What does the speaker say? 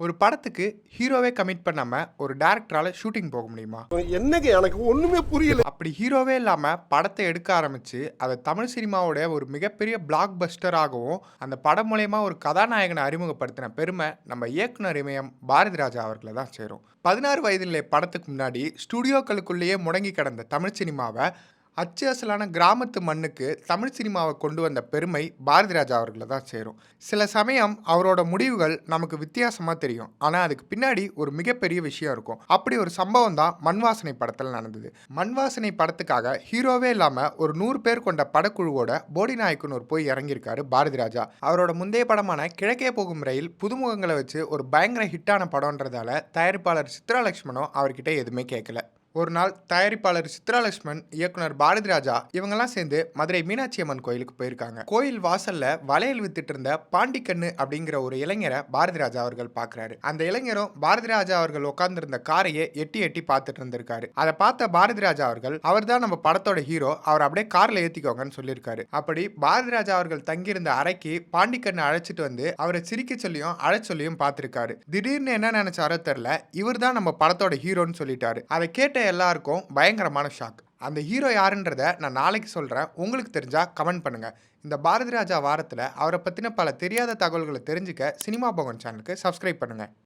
ஒரு படத்துக்கு ஹீரோவே கமிட் பண்ணாம ஒரு டைரக்டரால ஷூட்டிங் போக முடியுமா? என்னங்க எனக்கு ஒண்ணுமே புரியல. அப்படி ஹீரோவே இல்லாம படத்த எடுக்க ஆரம்பிச்சு, அத தமிழ் சினிமாவுடைய ஒரு மிகப்பெரிய பிளாக் பஸ்டர் ஆகவும், அந்த படம் மூலியமா ஒரு கதாநாயகன அறிமுகப்படுத்தின பெருமை நம்ம இயக்குனர் இமயம் பாரதிராஜா அவர்கள தான் சேரும். 16 வயதினிலே படத்துக்கு முன்னாடி ஸ்டுடியோக்களுக்குள்ளேயே முடங்கி கிடந்த தமிழ் சினிமாவ அச்சு அசலான கிராமத்து மண்ணுக்கு தமிழ் சினிமாவை கொண்டு வந்த பெருமை பாரதிராஜா அவர்களை தான் சேரும். சில சமயம் அவரோட முடிவுகள் நமக்கு வித்தியாசமாக தெரியும், ஆனால் அதுக்கு பின்னாடி ஒரு மிகப்பெரிய விஷயம் இருக்கும். அப்படி ஒரு சம்பவம் தான் மண்வாசனை படத்தில் நடந்தது. மண்வாசனை படத்துக்காக ஹீரோவே இல்லாமல் ஒரு 100 பேர் கொண்ட படக்குழுவோட போடி நாயக்கனூர் போய் இறங்கியிருக்காரு பாரதிராஜா. அவரோட முந்தைய படமான கிழக்கே போகும் ரயில் புதுமுகங்களை வச்சு ஒரு பயங்கர ஹிட்டான படம்ன்றதால தயாரிப்பாளர் சித்ரா லட்சுமணும் அவர்கிட்ட எதுவுமே கேட்கல. ஒரு நாள் தயாரிப்பாளர் சித்ரா லட்சுமன், இயக்குனர் பாரதிராஜா இவங்கெல்லாம் சேர்ந்து மதுரை மீனாட்சி அம்மன் கோயிலுக்கு போயிருக்காங்க. கோயில் வாசல்ல வளையல் வித்துட்டு இருந்த பாண்டிக்கண்ணு அப்படிங்கிற ஒரு இளைஞரை பாரதிராஜா அவர்கள் பாக்குறாரு. அந்த இளைஞரும் பாரதிராஜா அவர்கள் உட்கார்ந்திருந்த காரையே எட்டி எட்டி பார்த்துட்டு இருந்திருக்காரு. அதை பார்த்த பாரதிராஜா அவர்கள், அவர் தான் நம்ம படத்தோட ஹீரோ, அவர் அப்படியே கார்ல ஏத்திக்கோங்கன்னு சொல்லியிருக்காரு. அப்படி பாரதிராஜா அவர்கள் தங்கியிருந்த அறைக்கு பாண்டிக்கண்ணு அழைச்சிட்டு வந்து அவரை சிரிக்க சொல்லியும் அழைச்ச சொல்லியும் பார்த்திருக்காரு. திடீர்னு என்ன நினைச்சாரோ தெரியல, இவர் தான் நம்ம படத்தோட ஹீரோன்னு சொல்லிட்டாரு. அதை கேட்ட எல்லாருக்கும் பயங்கரமான ஷாக். அந்த ஹீரோ யாருன்றதை நான் நாளைக்கு சொல்கிறேன். உங்களுக்கு தெரிஞ்சா கமெண்ட் பண்ணுங்கள். இந்த பாரதிராஜா வாரத்தில் அவரை பற்றின பல தெரியாத தகவல்களை தெரிஞ்சுக்க சினிமா போகன் சேனலுக்கு சப்ஸ்கிரைப் பண்ணுங்கள்.